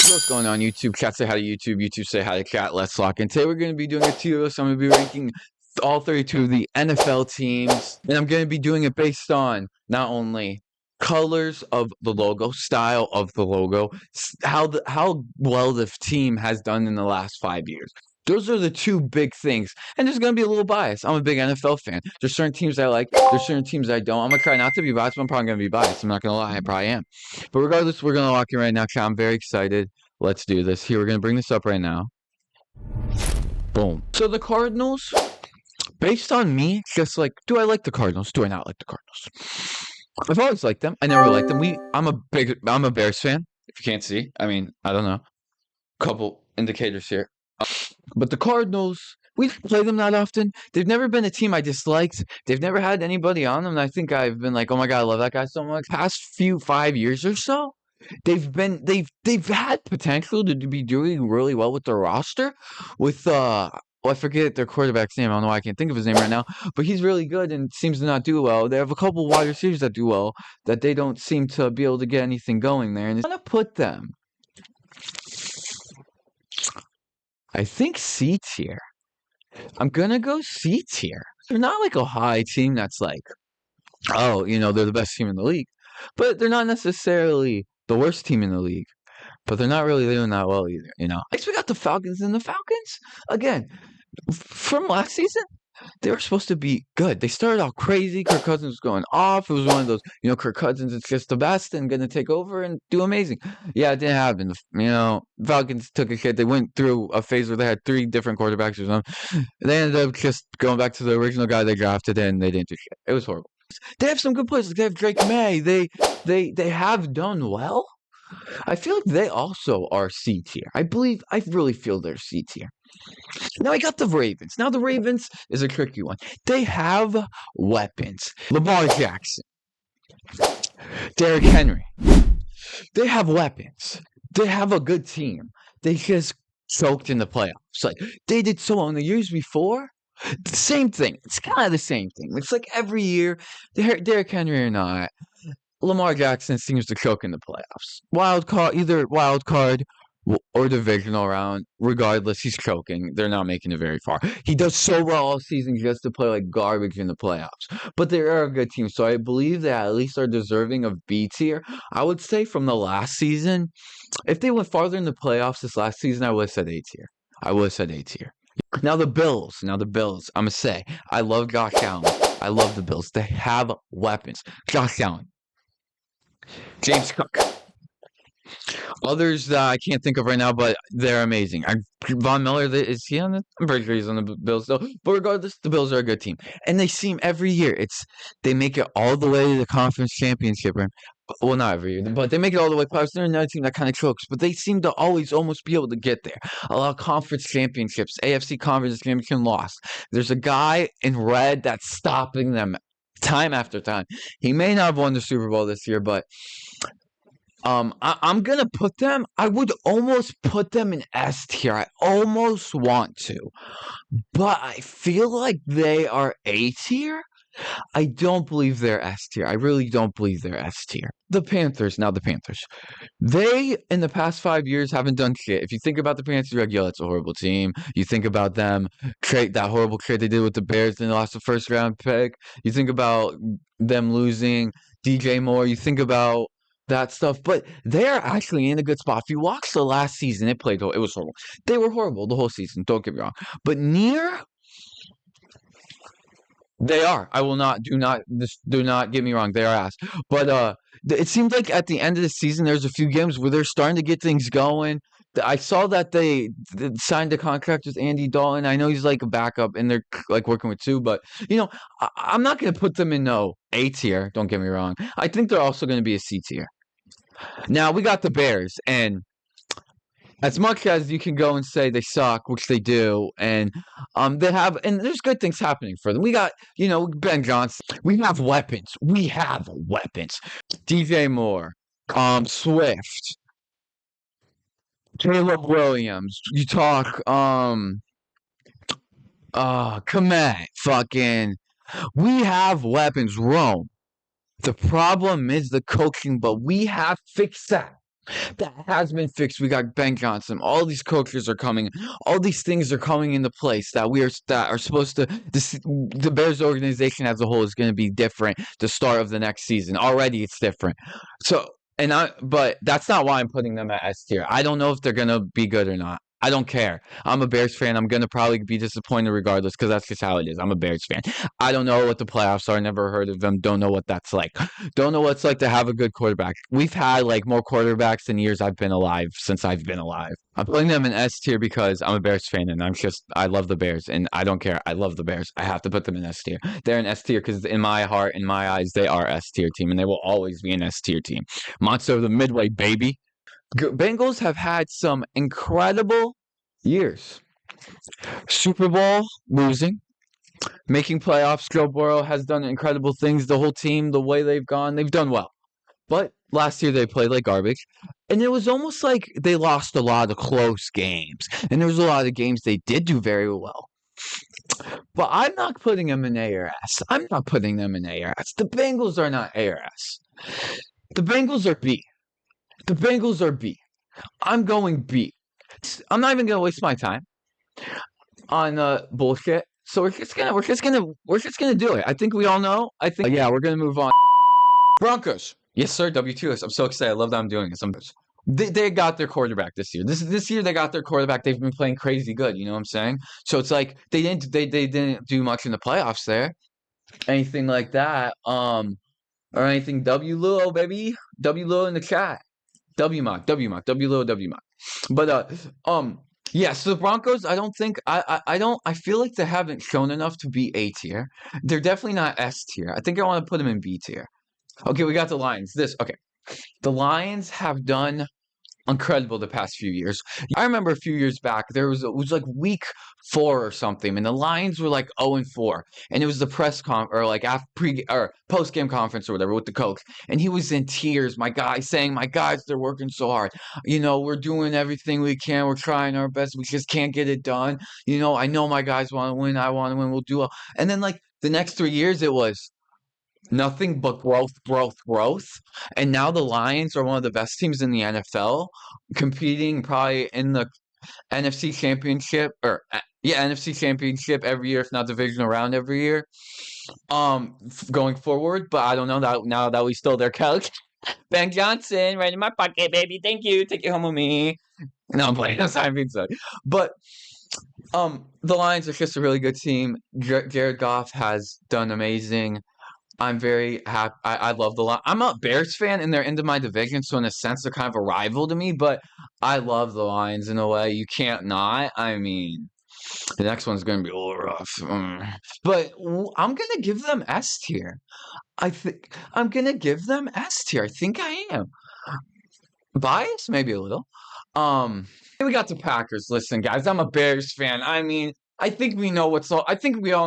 What's going on, YouTube? Chat say hi to YouTube. YouTube say hi to chat. Let's lock in. Today we're going to be doing a tier list. I'm going to be ranking all 32 of the NFL teams, and I'm going to be doing it based on not only colors of the logo, style of the logo, how well the team has done in the last 5 years. Those are the two big things. And there's going to be a little bias. I'm a big NFL fan. There's certain teams I like. There's certain teams I don't. I'm going to try not to be biased, but I'm probably going to be biased. I'm not going to lie. I probably am. But regardless, we're going to lock in right now. I'm very excited. Let's do this. Here, we're going to bring this up right now. Boom. So the Cardinals, based on me, just like, do I like the Cardinals? Do I not like the Cardinals? I've always liked them. I never liked them. I'm a Bears fan. If you can't see, I mean, I don't know. Couple indicators here. But the Cardinals, we play them that often. They've never been a team I disliked. They've never had anybody on them. And I think I've been like, oh my God, I love that guy so much. Past 5 years or so, they've had potential to be doing really well with their roster. With I forget their quarterback's name. I don't know why I can't think of his name right now. But he's really good and seems to not do well. They have a couple wide receivers that do well, that they don't seem to be able to get anything going there. And I'm gonna put them, I think, C tier. I'm gonna go C tier. They're not like a high team that's like, oh, they're the best team in the league. But they're not necessarily the worst team in the league. But they're not really doing that well either, Next, we got the Falcons. And the Falcons, again, from last season, they were supposed to be good. They started out crazy. Kirk Cousins was going off. It was one of those, Kirk Cousins is just the best and going to take over and do amazing. Yeah, it didn't happen. Falcons took a hit. They went through a phase where they had 3 different quarterbacks or something. They ended up just going back to the original guy they drafted, and they didn't do shit. It was horrible. They have some good players. They have Drake May. They have done well. I feel like they also are C tier. I really feel they're C tier. Now I got the Ravens. Now the Ravens is a tricky one. They have weapons. Lamar Jackson. Derrick Henry. They have weapons. They have a good team. They just choked in the playoffs. Like, they did so well in the years before. The same thing. It's kind of the same thing. It's like every year, Derrick Henry or not, Lamar Jackson seems to choke in the playoffs. Either wild card or divisional round, regardless, he's choking. They're not making it very far. He does so well all season just to play like garbage in the playoffs. But they are a good team, so I believe they at least are deserving of B tier. I would say from the last season, if they went farther in the playoffs this last season, I would have said A tier. Now the Bills. I'm going to say, I love Josh Allen. I love the Bills. They have weapons. Josh Allen. James Cook. Others that I can't think of right now, but they're amazing. Von Miller, is he on the? I'm pretty sure he's on the Bills still. But regardless, the Bills are a good team. And they seem every year, they make it all the way to the conference championship. Well, not every year, but they make it all the way. Plus, they're another team that kind of chokes, but they seem to always almost be able to get there. A lot of conference championships, AFC conference championship lost. There's a guy in red that's stopping them time after time. He may not have won the Super Bowl this year, but I'm gonna put them. I would almost put them in S tier. I almost want to, but I feel like they are A tier. I don't believe they're S tier. I really don't believe they're S tier. The Panthers. Now the Panthers. They, in the past 5 years, haven't done shit. If you think about the Panthers, you're like, yo, that's a horrible team. You think about them, that horrible trade they did with the Bears and they lost the first round pick. You think about them losing DJ Moore. You think about that stuff, but they're actually in a good spot. If you watch the last season, it was horrible. They were horrible the whole season, don't get me wrong. But they are. Do not get me wrong, they are ass. But it seemed like at the end of the season, there's a few games where they're starting to get things going. I saw that they signed a contract with Andy Dalton. I know he's like a backup, and they're like working with 2, but I'm not going to put them in A tier. Don't get me wrong. I think they're also going to be a C tier. Now we got the Bears, and as much as you can go and say they suck, which they do, and there's good things happening for them. We got, Ben Johnson. We have weapons. DJ Moore, Swift, Caleb Williams. You talk, Komet, fucking. We have weapons. Rome. The problem is the coaching, but we have fixed that. That has been fixed. We got Ben Johnson. All these coaches are coming. All these things are coming into place that are supposed to. The Bears organization as a whole is going to be different. The start of the next season already, it's different. So, but that's not why I'm putting them at S tier. I don't know if they're going to be good or not. I don't care. I'm a Bears fan. I'm going to probably be disappointed regardless because that's just how it is. I'm a Bears fan. I don't know what the playoffs are. Never heard of them. Don't know what that's like. Don't know what it's like to have a good quarterback. We've had like more quarterbacks than years I've been alive since I've been alive. I'm putting them in S tier because I'm a Bears fan and I love the Bears and I don't care. I love the Bears. I have to put them in S tier. They're in S tier because in my heart, in my eyes, they are S tier team and they will always be an S tier team. Monster of the Midway, baby. Bengals have had some incredible years. Super Bowl losing, making playoffs. Joe Burrow has done incredible things. The whole team, the way they've gone, they've done well. But last year they played like garbage. And it was almost like they lost a lot of close games. And there was a lot of games they did do very well. But I'm not putting them in A or S. I'm not putting them in A or S. The Bengals are not A or S. The Bengals are B. The Bengals are B. I'm going B. I'm not even gonna waste my time on bullshit. So we're just gonna do it. I think we all know. Yeah, we're gonna move on. Broncos. Yes, sir. W2S. I'm so excited. I love that I'm doing this. They got their quarterback this year. This year they got their quarterback. They've been playing crazy good. You know what I'm saying? So it's like they didn't do much in the playoffs there, anything like that. Or anything. W Luo, baby. W Luo in the chat. W Mock. W Luo. W Mock. But yeah, so the Broncos, I don't think I feel like they haven't shown enough to be A tier. They're definitely not S tier. I think I want to put them in B tier. Okay, we got the Lions. The Lions have done incredible the past few years. I remember a few years back it was like week 4 or something, and the Lions were like 0-4, and it was the press or like post game conference or whatever with the coach, and he was in tears. My guys, they're working so hard. You know, we're doing everything we can. We're trying our best. We just can't get it done. You know, I know my guys want to win. I want to win. We'll do well. And then like the next 3 years, it was nothing but growth. And now the Lions are one of the best teams in the NFL, competing probably in the NFC Championship NFC Championship every year, if not divisional round every year. Going forward, but I don't know that now that we stole their coach, Ben Johnson, right in my pocket, baby. Thank you. Take it home with me. No, I'm playing. I'm being sorry. But the Lions are just a really good team. Jared Goff has done amazing. I'm very happy. I love the Lions. I'm a Bears fan, and they're into my division, so in a sense, they're kind of a rival to me. But I love the Lions in a way you can't not. I mean, the next one's going to be a little rough, but I'm gonna give them S tier. I think I'm gonna give them S tier. I think I am biased, maybe a little. We got the Packers. Listen, guys, I'm a Bears fan. I mean, I think we all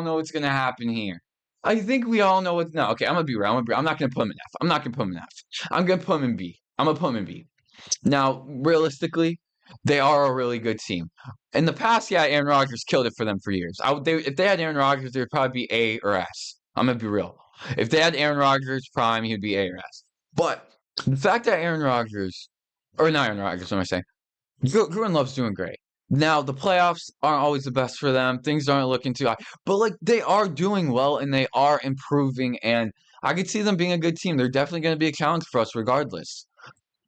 know what's gonna happen here. I think we all know what's no. Okay, I'm gonna be real. I'm not gonna put him in F. I'm not gonna put him in F. I'm gonna put him in B. I'm gonna put him in B. Now, realistically, they are a really good team. In the past, yeah, Aaron Rodgers killed it for them for years. If they had Aaron Rodgers, they would probably be A or S. I'm gonna be real. If they had Aaron Rodgers prime, he would be A or S. But the fact that Aaron Rodgers, or not Aaron Rodgers, what am I saying? Jordan Love's doing great. Now, the playoffs aren't always the best for them. Things aren't looking too high. But, like, they are doing well, and they are improving, and I could see them being a good team. They're definitely going to be a challenge for us regardless,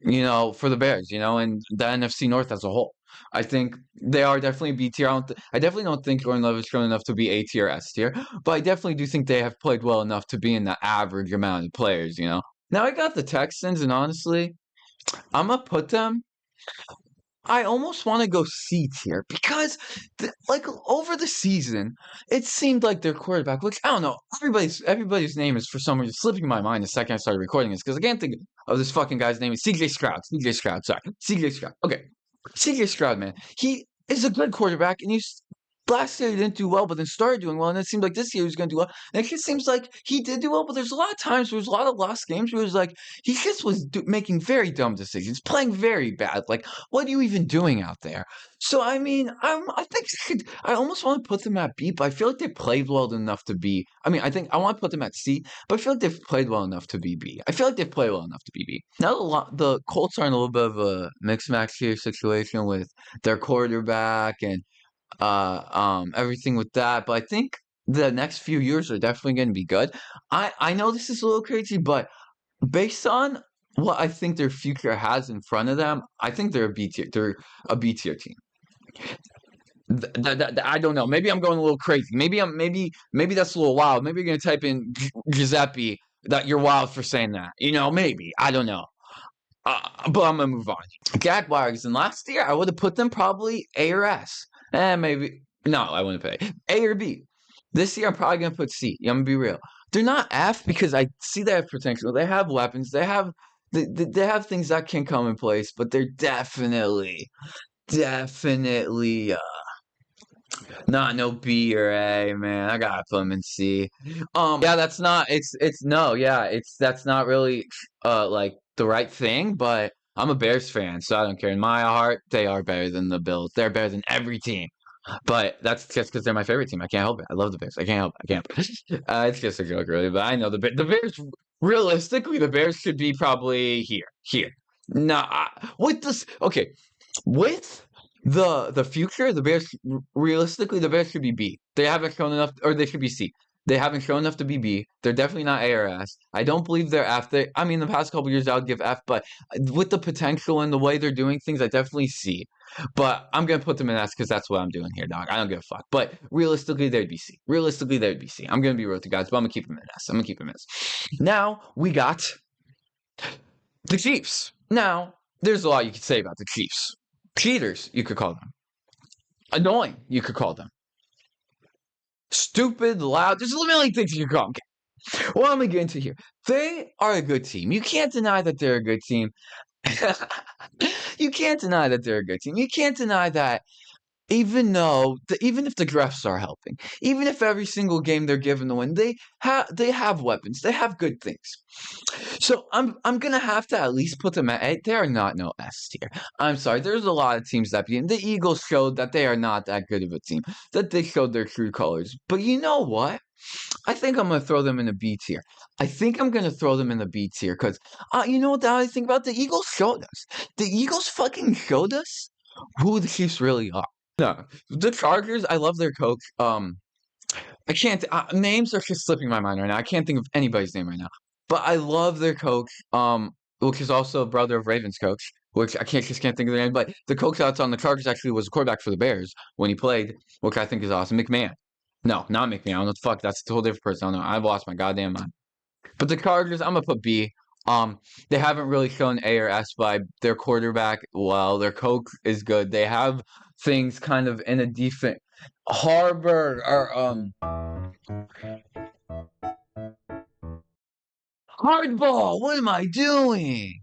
you know, for the Bears, you know, and the NFC North as a whole. I think they are definitely B tier. I definitely don't think Jordan Love is strong enough to be A tier, S tier, but I definitely do think they have played well enough to be in the average amount of players, you know. Now, I got the Texans, and honestly, I'm going to put them I almost want to go C tier because, like, over the season, it seemed like their quarterback, which I don't know, everybody's name is for some reason slipping my mind the second I started recording this because I can't think of this fucking guy's name. Is CJ Stroud. CJ Stroud. Sorry, CJ Stroud. Okay, CJ Stroud, man, he is a good quarterback, and last year he didn't do well, but then started doing well, and it seemed like this year he was going to do well. And it just seems like he did do well, but there's a lot of times where there's a lot of lost games where it was like he just was making very dumb decisions, playing very bad. Like, what are you even doing out there? So I mean, I think I almost want to put them at B, but I feel like they played well enough to be. I mean, I think I want to put them at C, but I feel like they've played well enough to be B. I feel like they've played well enough to be B. Now the Colts are in a little bit of a mixed match here situation with their quarterback and everything with that. But I think the next few years are definitely going to be good. I know this is a little crazy, but based on what I think their future has in front of them, I think they're a B tier. They're a B tier team. I don't know. Maybe I'm going a little crazy. Maybe that's a little wild. Maybe you're gonna type in Giuseppe that you're wild for saying that. Maybe I don't know. But I'm gonna move on. Jaguars, and last year I would have put them probably A or S. Maybe no, I wouldn't put A or B. This year I'm probably gonna put C. I'm gonna be real. They're not F because I see they have potential. They have weapons. They have things that can come in place, but they're definitely not no B or A, man. I gotta put them in C. Yeah, that's not. It's no. Yeah, that's not really like the right thing. But I'm a Bears fan, so I don't care. In my heart, they are better than the Bills. They're better than every team. But that's just because they're my favorite team. I can't help it. I love the Bears. I can't help it. I can't. It's just a joke, really. But I know the Bears. Realistically, the Bears should be probably here. Nah, with this. Okay, with the future, the Bears realistically the Bears should be B. They haven't shown enough, or they should be C. They haven't shown enough to be B. They're definitely not A or S. I don't believe they're F. I mean, the past couple years I would give F, but with the potential and the way they're doing things, I definitely C. But I'm gonna put them in S because that's what I'm doing here, dog. I don't give a fuck. But realistically, they'd be C. I'm gonna be real with you guys, but I'm gonna keep them in S. Now we got the Chiefs. Now there's a lot you could say about the Chiefs. Cheaters, you could call them. Annoying, you could call them. Stupid, loud. There's a million things you could call them. Okay. What am I getting to here? They are a good team. You can't deny that they're a good team. You can't deny that they're a good team. You can't deny that even if the refs are helping, even if every single game they're given the win, they have weapons, they have good things. So I'm gonna have to at least put them at A. They are not no S tier. I'm sorry. There's a lot of teams that begin. The Eagles showed that they are not that good of a team. That they showed their true colors. But you know what? I think I'm gonna throw them in a B tier. I think I'm gonna throw them in the B tier because you know what I think about the Eagles showed us. The Eagles fucking showed us who the Chiefs really are. No, the Chargers. I love their coach. I can't. Names are just slipping my mind right now. I can't think of anybody's name right now. But I love their coach. Which is also a brother of Ravens coach. Which I just can't think of the name. But the coach that's on the Chargers actually was a quarterback for the Bears when he played, which I think is awesome. McMahon. No, not McMahon. I don't know what the fuck. That's a totally different person. I don't know. I've lost my goddamn mind. But the Chargers, I'm gonna put B. They haven't really shown A or S by their quarterback. Well, their coach is good. They have things kind of in a decent Harburg or hardball. What am I doing?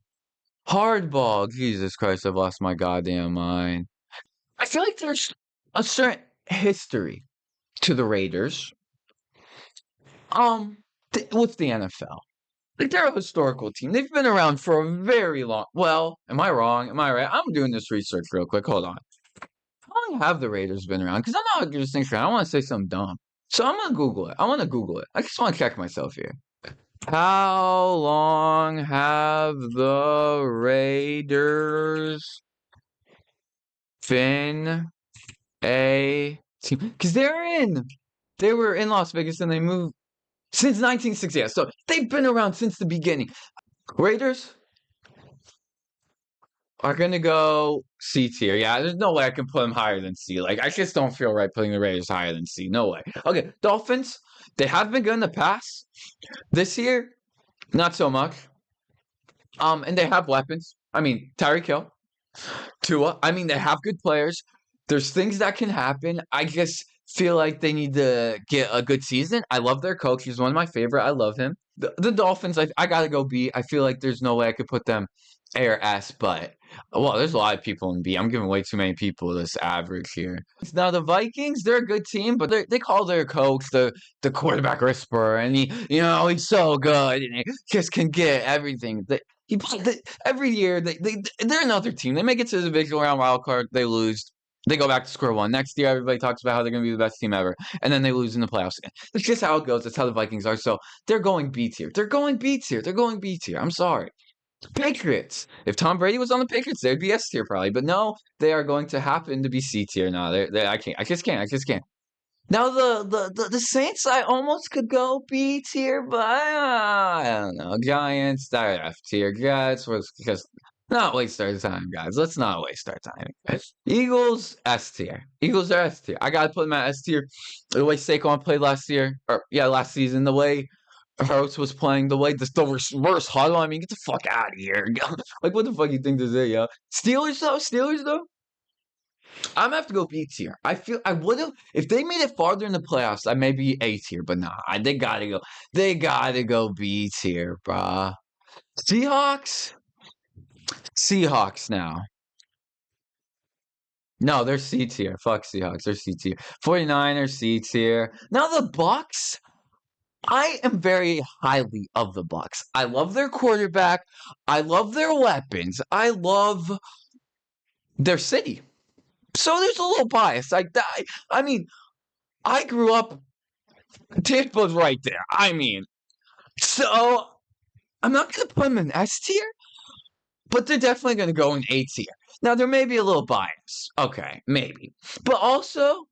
Hardball. Jesus Christ, I've lost my goddamn mind. I feel like there's a certain history to the Raiders. With the NFL. Like, they're a historical team. They've been around for a very long. Well, am I wrong? Am I right? I'm doing this research real quick. Hold on. How long have the Raiders been around? Because I'm not just thinking. I don't want to say something dumb. So I'm gonna Google it. I want to Google it. I just want to check myself here. How long have the Raiders been a team? Because they were in Las Vegas and they moved since 1960. So they've been around since the beginning. Raiders are going to go C tier. Yeah, there's no way I can put them higher than C. Like, I just don't feel right putting the Raiders higher than C. No way. Okay, Dolphins, they have been good in the past. This year, not so much. And they have weapons. I mean, Tyreek Hill, Tua. I mean, they have good players. There's things that can happen. I just feel like they need to get a good season. I love their coach. He's one of my favorite. I love him. The Dolphins, I got to go B. I feel like there's no way I could put them A or S, but well, there's a lot of people in B. I'm giving way too many people this average here. Now the Vikings, they're a good team, but they call their coach the quarterback whisperer, and he's so good, and he just can get everything. Every year they're another team. They make it to the divisional round wild card, they lose. They go back to square one. Next year, everybody talks about how they're going to be the best team ever, and then they lose in the playoffs again. That's just how it goes. That's how the Vikings are. So they're going B tier. They're going B tier. They're going B tier. I'm sorry. Patriots. If Tom Brady was on the Patriots, they'd be S tier probably. But no, they are going to happen to be C tier now. I can't. I just can't. I just can't. Now the Saints, I almost could go B tier, but I don't know. Giants, they're F tier. Jets was just not waste our time, guys. Let's not waste our time. Eagles, S tier. Eagles are S tier. I gotta put them at S tier. The way Saquon played last season. The way Hurts was playing, the way the reverse huddle. I mean, get the fuck out of here. Like, what the fuck you think this is, yo? Steelers though. I'm gonna have to go B tier. I feel I would have if they made it farther in the playoffs. I may be A tier, but nah, they gotta go. They gotta go B tier, bruh. Seahawks now. No, they're C tier. Fuck Seahawks. They're C tier. 49ers C tier. Now the Bucks. I am very highly of the Bucks. I love their quarterback. I love their weapons. I love their city. So there's a little bias. I mean, I grew up. Tampa's right there. I mean, so I'm not gonna put them in S tier, but they're definitely gonna go in A tier. Now there may be a little bias. Okay, maybe, but also.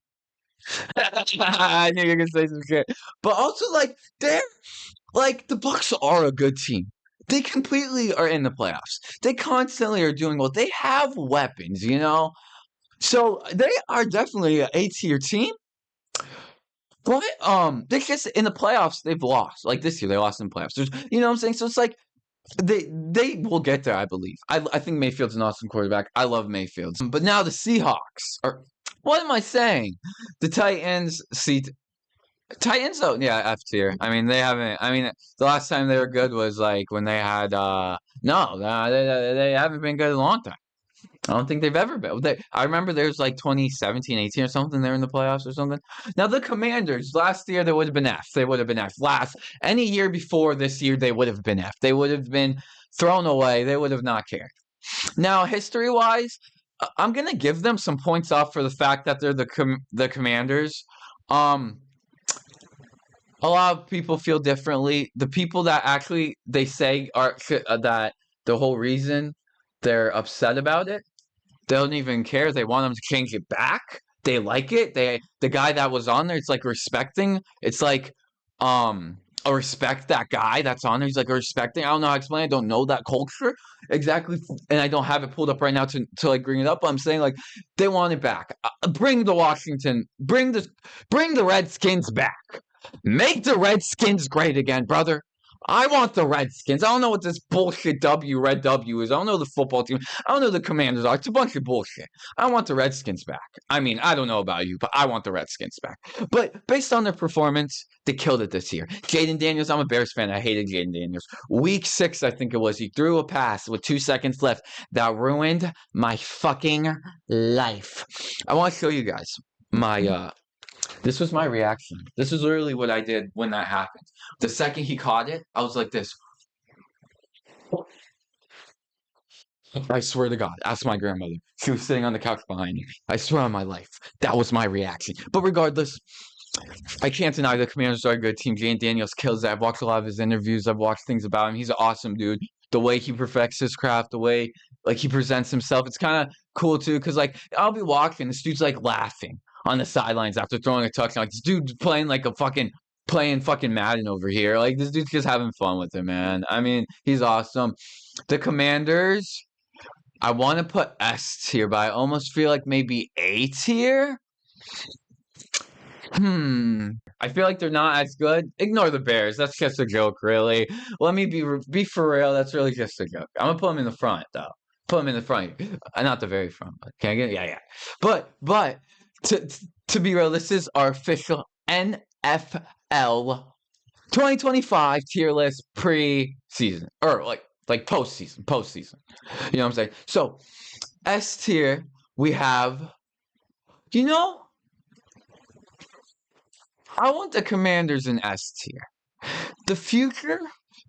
I knew you were gonna say some shit. But also, the Bucks are a good team. They completely are in the playoffs. They constantly are doing well. They have weapons, So they are definitely an A tier team. But they just in the playoffs they've lost. Like this year, they lost in the playoffs. You know what I'm saying? So it's like they will get there, I believe. I think Mayfield's an awesome quarterback. I love Mayfield. But now the Seahawks are. What am I saying? The Titans Titans though, yeah, F tier. I mean, they haven't. I mean, the last time they were good was like when they had. No, they haven't been good in a long time. I don't think they've ever been. I remember there's like 2017, 18 or something. They were in the playoffs or something. Now the Commanders last year they would have been F. They would have been F. Any year before this year they would have been F. They would have been thrown away. They would have not cared. Now history wise, I'm gonna give them some points off for the fact that they're the Commanders. A lot of people feel differently. The people that actually they say are that the whole reason they're upset about it, they don't even care. They want them to change it back. They like it. The guy that was on there, it's like respecting. It's like a respect that guy that's on there. He's like a respecting. I don't know how to explain. I don't know that culture exactly, and I don't have it pulled up right now to like bring it up. But I'm saying like they want it back. Bring the Redskins back. Make the Redskins great again, brother. I want the Redskins. I don't know what this bullshit Red W is. I don't know the football team. I don't know the Commanders are. It's a bunch of bullshit. I want the Redskins back. I mean, I don't know about you, but I want the Redskins back. But based on their performance, they killed it this year. Jayden Daniels, I'm a Bears fan. I hated Jayden Daniels. Week 6, I think it was, he threw a pass with 2 seconds left that ruined my fucking life. I want to show you guys my this was my reaction. This is literally what I did when that happened. The second he caught it, I was like this. I swear to God, ask my grandmother. She was sitting on the couch behind me. I swear on my life. That was my reaction. But regardless, I can't deny the Commanders are a good team. Jayden Daniels kills it. I've watched a lot of his interviews. I've watched things about him. He's an awesome dude. The way he perfects his craft, the way like he presents himself, it's kind of cool too. Because like I'll be watching, this dude's like laughing on the sidelines after throwing a touchdown. Like this dude's playing fucking Madden over here. Like this dude's just having fun with it, man. I mean, he's awesome. The Commanders, I want to put S tier, but I almost feel like maybe A tier. I feel like they're not as good. Ignore the Bears. That's just a joke, really. Let me be for real. That's really just a joke. I'm gonna put them in the front, though. Put them in the front, not the very front. But can I get? Yeah. But to be real, this is our official NFL 2025 tier list pre-season or like like postseason. You know what I'm saying? So S tier, we have, you know, I want the Commanders in S tier. The future,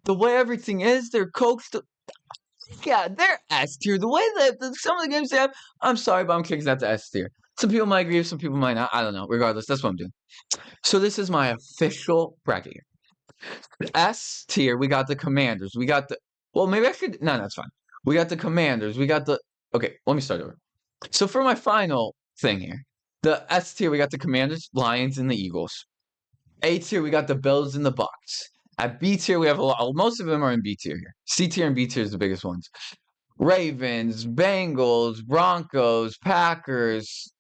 the way everything is, they're coached. Yeah, they're S tier. The way that some of the games they have, I'm sorry, but I'm kicking that to S tier. Some people might agree, some people might not. I don't know. Regardless, that's what I'm doing. So this is my official bracket here. S tier, we got the Commanders. We got the. Well, maybe I should. No, that's fine. We got the Commanders. We got the. Okay, let me start over. So for my final thing here, the S tier, we got the Commanders, Lions, and the Eagles. A tier, we got the Bills and the Bucks. At B tier, we have a lot. Most of them are in B tier here. C tier and B tier is the biggest ones. Ravens, Bengals, Broncos, Packers,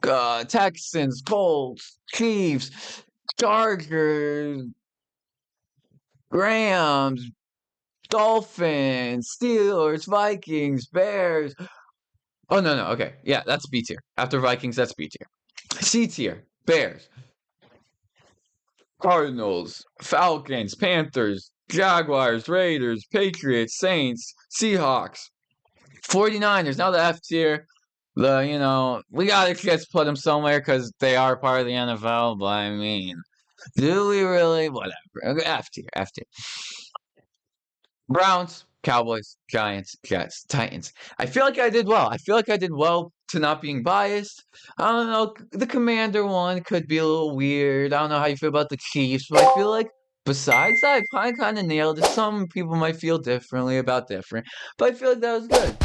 Texans, Colts, Chiefs, Chargers, Rams, Dolphins, Steelers, Vikings, Bears. Oh, no. Okay. Yeah, that's B tier. After Vikings, that's B tier. C tier, Bears, Cardinals, Falcons, Panthers, Jaguars, Raiders, Patriots, Saints, Seahawks, 49ers. Now the F tier. We gotta just put them somewhere because they are part of the NFL. But I mean, do we really? Whatever. Okay, F tier. Browns, Cowboys, Giants, Jets, Titans. I feel like I did well. I feel like I did well to not being biased. I don't know. The Commander one could be a little weird. I don't know how you feel about the Chiefs, but I feel like besides that, I kind of nailed it. Some people might feel differently about different, but I feel like that was good.